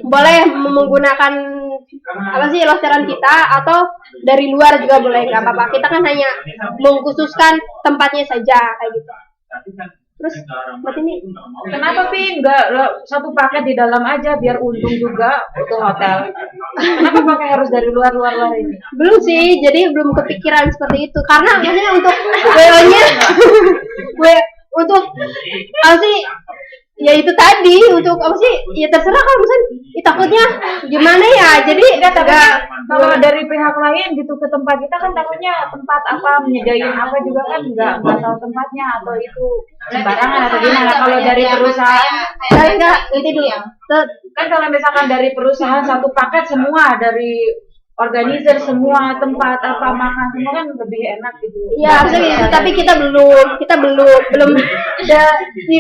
boleh menggunakan apa sih loseran kita atau dari luar juga boleh, nggak apa-apa. Kita kan hanya mengkhususkan tempatnya saja kayak gitu. Terus buat ini kenapa nggak satu paket di dalam aja biar untung juga untuk hotel? Kenapa pakai harus dari luar ini? Belum sih, jadi belum kepikiran seperti itu. Karena maksudnya untuk WO-nya untuk apa sih? Ya itu tadi untuk apa sih? Ya terserah kalau misalnya takutnya gimana ya. Jadi enggak kalau dari pihak lain gitu ke tempat kita kan takutnya tempat apa menyediain apa juga kan enggak tahu tempatnya atau itu sembarangan atau gimana. Kalau dari perusahaan enggak itu dulu. Kan kalau misalkan dari perusahaan satu paket semua dari organizer semua tempat apa makan semua kan lebih enak gitu. Iya, gitu. Tapi kita belum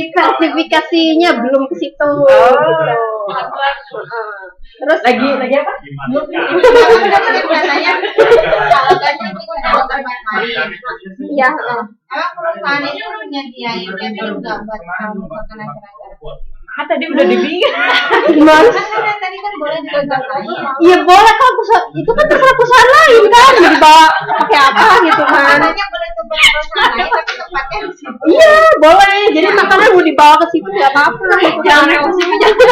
sertifikasinya belum ke situ. Gitu. Terus lagi apa? Biasanya kalau gaji itu kan tempat lain. Iya. Emang perusahaan ini udah nyediain catering nggak buat kamu makan acara-acara? Tadi udah dibikin. Gimana? Tadi kan boleh digagal lagi. Iya boleh kan, itu kan terserah perusahaan lain kan, dibawa pakai apa gitu kan. Makanya boleh ke perusahaan lain tapi tempatnya di situ. Iya boleh, jadi makanan mau dibawa ke situ nggak apa-apa. Jangan ke situ jangan.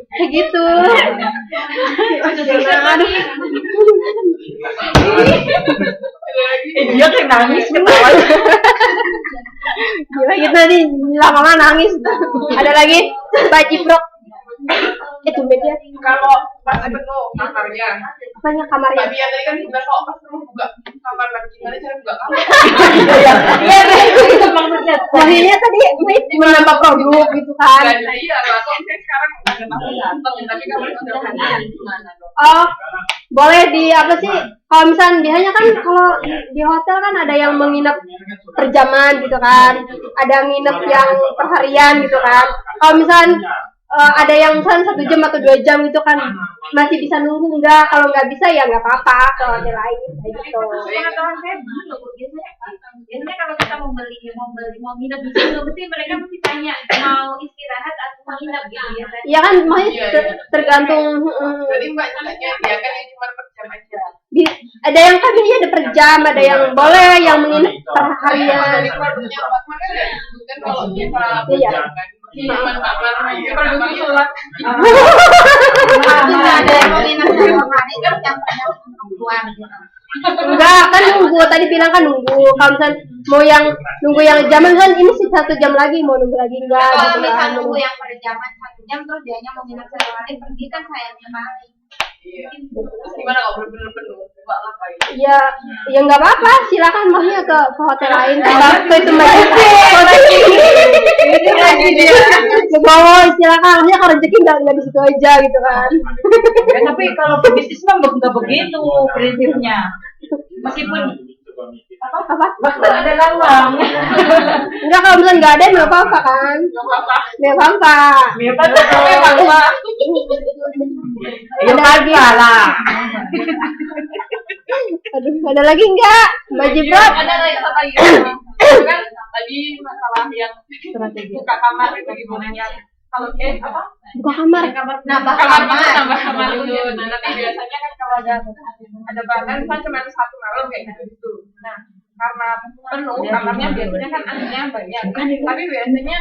Kayak gitu. Dia kayak nangis ketawa. Gila kita nih lama-lama nangis. Ada lagi Mbak Ciprok. Itu media. Kalau pas penuh kamarnya. Apanya kamarnya? Mbak Bia tadi kan bilang kok pas penuh buka kamar lagi, gimana cara buka kamar? Iya itu maksudnya. Maksudnya tadi menambah produk gitu kan. Iya lah, kok saya sekarang ada tamu datang tapi kamar sudah hadir gimana dong? Oh, boleh di apa sih? Kalau misalnya biasanya kan kalau di hotel kan ada yang menginap per jaman gitu kan, ada nginep yang per harian gitu kan. Kalau misalnya ada yang misalnya 1 jam atau 2 jam gitu kan, masih bisa nunggu enggak? Kalau nggak bisa ya nggak apa-apa ke hotel lain kayak gitu. Pengetahuan saya dulu biasanya kalau kita mau nginep di situ mesti mereka mesti tanya mau istirahat atau mau nginep gitu ya. Iya kan, makanya tergantung. Jadi Mbak tanya dia kan yang cuma per jam aja. Ada yang kan biasanya ada per jam, ada yang boleh yang menginap per harian. Jadi keluarganya Mbak mana ya? Kan kalau kita jam kan. Cuma kamar aja kalau sholat. Ada yang mau nginep di kamar kan campurnya perempuan gitu. Enggak, kan nunggu. Tadi bilang kan nunggu. Kalau misalnya mau yang nunggu yang jaman kan ini sih 1 jam lagi, mau nunggu lagi enggak Kalau gitu misalnya kan. nunggu yang per jaman 1 jam terus dianya mau nginep sehari pergi kan sayangnya maling. Iya. Gimana kalau bener-bener penuh? Mbak ngapain? Ya, ya nggak apa-apa. Silakan maunya ke hotel lain. Ke tempat mau silakan. Maksudnya kalau rezeki nggak di situ aja gitu kan. Ya, tapi kalau bisnis mah nggak begitu prinsipnya. Meskipun apa? waktu ada lawang. Enggak, kalau misalnya nggak ada nggak apa-apa kan? Nggak apa-apa. Ya apa? Ya lagi lah. Aduh, ada lagi enggak? Mbak Jibrot? Ada lagi kan tadi masalah yang buka kamar itu gimana ya? Kalau apa? Buka kamar. Nambah kamar dulu. Nah, nanti biasanya kan kalau ada bahkan kan cuma 1 malam kayak gitu. Nah, karena penuh kamarnya biasanya kan anaknya banyak. Tapi biasanya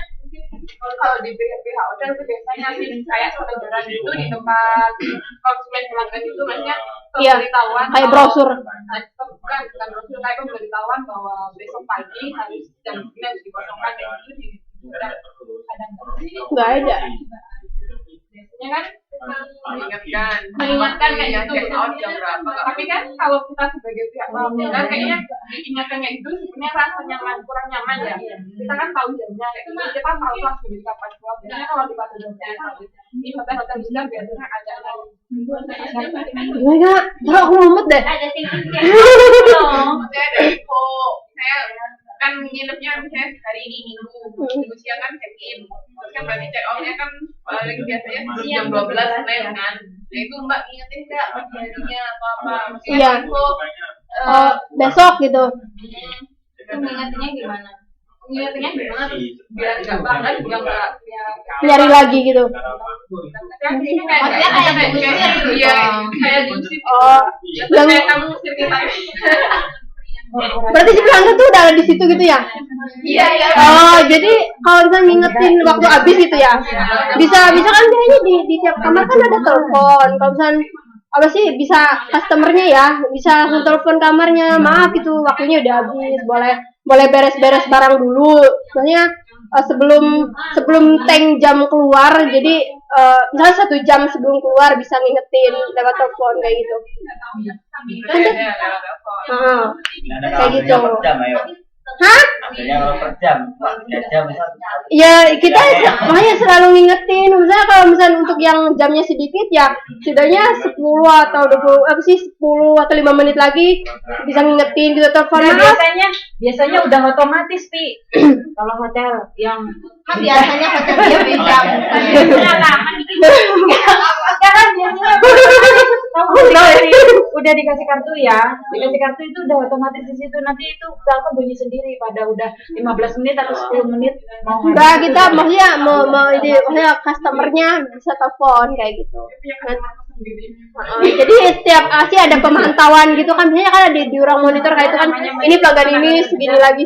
kalau di pihak hotel itu biasanya sih kayak selebaran itu di tempat konsumen pelanggan itu maksudnya pemberitahuan kayak brosur. Bukan brosur, kayak pemberitahuan bahwa besok pagi harus jam 9 harus dikosongkan dan itu di Nggak ada. biasanya kan mengingatkan kayak gitu jam berapa. Tapi kan kalau kita sebagai pihak penyelenggara kayaknya diingatkan kayak gitu sebenarnya rasa nyaman kurang nyaman ya. Kita kan tahu jamnya kayak gitu, kita tahu lah sebenarnya kapan keluar. Biasanya kalau di hotel di hotel besar biasanya ada Gimana? Kalau aku mumet deh. Ada tips-tipsnya. Maksudnya ada info, saya kan nginepnya misalnya hari ini minggu siang kan check in, terus kan berarti check outnya kan paling biasanya jam 12 Senin kan. Nah itu Mbak ingetin nggak harinya atau apa? Maksudnya Iya. info Besok gitu. Itu mengingatnya gimana? ngingetinnya gimana tuh biar nggak bangga juga nggak nyari lagi gitu. kayak diusir Oh, yang kayak kamu usir kita. berarti si pelanggan tuh udah ada di situ gitu ya? Iya. Oh, jadi kalau misalnya ngingetin waktu habis gitu ya? Bisa kan kayaknya di tiap kamar kan ada telepon. Kalau misalnya apa sih bisa customernya ya bisa langsung telepon kamarnya, maaf itu waktunya udah habis, boleh beres-beres barang dulu. Soalnya sebelum tank jam keluar, jadi misalnya 1 jam sebelum keluar bisa ngingetin lewat telepon kayak gitu. Kayak gitu. Hah? Ya kita makanya selalu ngingetin. Misalnya kalau misalnya untuk yang jamnya sedikit ya setidaknya 10 atau 20 apa sih 10 atau 5 menit lagi bisa ngingetin gitu telepon. Nah, biasanya udah otomatis Pi. Kalau hotel yang biasanya hotel dia beda. kan biasanya udah dikasih kartu ya, dikasih kartu itu udah otomatis di situ, nanti itu telepon bunyi sendiri pada udah 15 menit atau 10 menit mau enggak, kita maksudnya mau ini maksudnya customernya bisa telepon kayak gitu. Jadi setiap sih ada pemantauan gitu kan, biasanya kan ada di orang monitor kayak itu kan, ini pelanggan ini segini lagi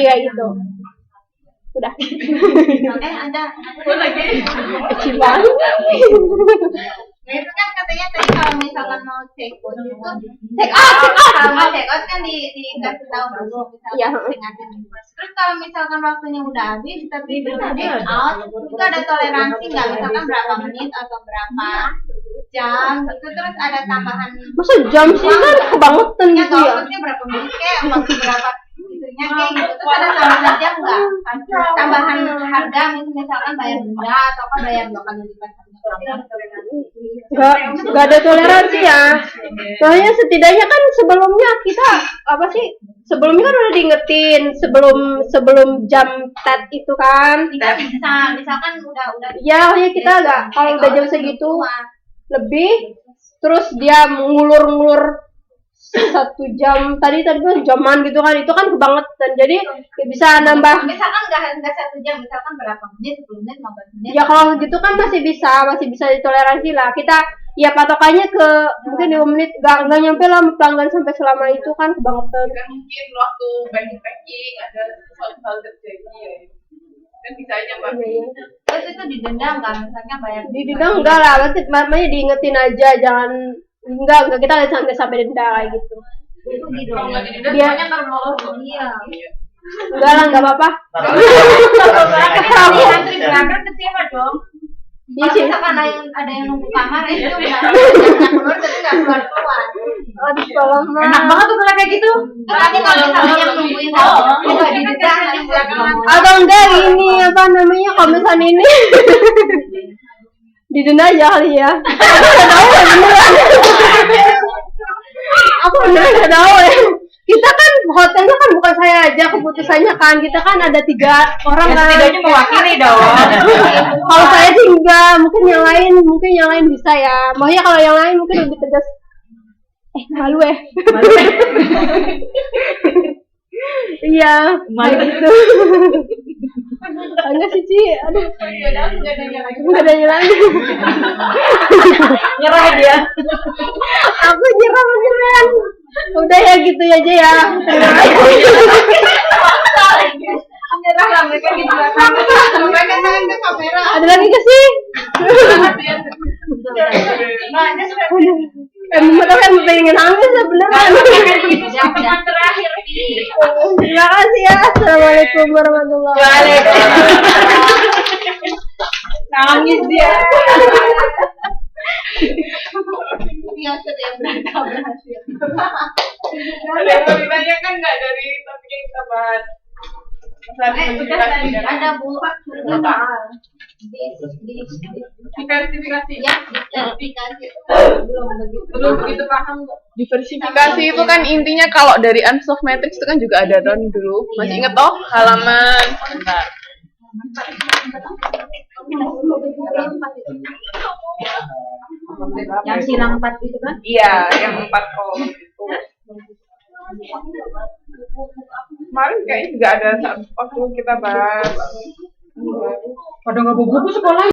kayak gitu. Udah. Ada Kecil banget. Nah itu kan katanya tadi kalau misalkan mau check out itu Check out. kalau mau check out kan dikasih tahu dulu Iya. misalkan terus kalau misalkan waktunya udah habis tapi belum check out itu ada toleransi nggak, misalkan berapa menit atau berapa jam itu terus ada tambahan Masa jam sih kan kebangetan ya gitu ya? maksudnya berapa menit kayak waktu berapa itunya kayak gitu terus ada tambahan jam nggak, tambahan harga misalkan bayar denda atau apa bayar 2 kali lipat. Nggak ada toleransi ya. Soalnya setidaknya kan sebelumnya kita apa sih? Sebelumnya kan udah diingetin sebelum jam tet itu kan. Tidak bisa, misalkan udah. Ya kita nggak kalau udah jam segitu lebih, terus dia ngulur 1 jam tadi kan jaman gitu kan, itu kan kebangetan, jadi bisa nambah. Misalkan nggak 1 jam, misalkan berapa menit, 10 menit, 15 menit. Ya kalau gitu kan masih bisa ditoleransi lah. Kita ya patokannya ke mungkin 5 menit, nggak nyampe lah pelanggan sampai selama itu kan kebangetan. Kan mungkin waktu packing ada sesuatu hal terjadi ya. Kan bisa aja Mbak. Terus itu didenda nggak, misalnya bayar? Didenda enggak lah, makanya diingetin aja, jangan enggak kita nggak sampai denda kayak gitu. Itu gitu. Kalau nggak didenda Dia- semuanya normal kok. Iya. Enggak lah, nggak apa-apa. Tapi antri berangkat kecewa dong. Iya Kalau sih. misalkan ada yang nunggu kamar itu udah keluar tapi nggak keluar. Aduh, tolong enak mah. banget tuh kalau kayak gitu. Tapi kalau misalnya yang nungguin nggak didenda yang belakang. Atau enggak ini apa namanya, kalau misalnya ini didenda aja kali ya. Aku beneran nggak tahu ya. Kita kan hotelnya kan bukan saya aja keputusannya kan, kita kan ada 3 orang Ya, kan. setidaknya mewakili dong. Kalau saya sih enggak, mungkin yang lain bisa ya. Makanya kalau yang lain mungkin lebih tegas. Malu ya. Iya, Malu. gitu. Enggak sih, Ci. Aduh, enggak ada lagi. Nyerah dia. Aku nyerah beneran. Udah ya gitu aja ya. Terima kasih. Nyerah lah mereka di belakang. Mereka tangan ke kamera. Ada lagi gak sih? Nah, ini sudah Bener kan pengen nangis ya beneran. yang teman terakhir ini. Terima kasih ya. Assalamualaikum warahmatullahi wabarakatuh. Nangis dia. Yang sudah berhasil. Ada yang mau ditanyakan nggak dari topik yang kita bahas? Ada Bu. Diversifikasi. Ya, diversifikasi. Belum begitu paham kok. Diversifikasi itu kan intinya kalau dari unsolved matrix itu kan juga ada run dulu. Masih inget toh halaman? Bentar. Yang silang 4 itu kan? Iya, yang 4 kolom itu. kemarin kayaknya juga ada waktu kita bahas Pada nggak bawa buku sekolah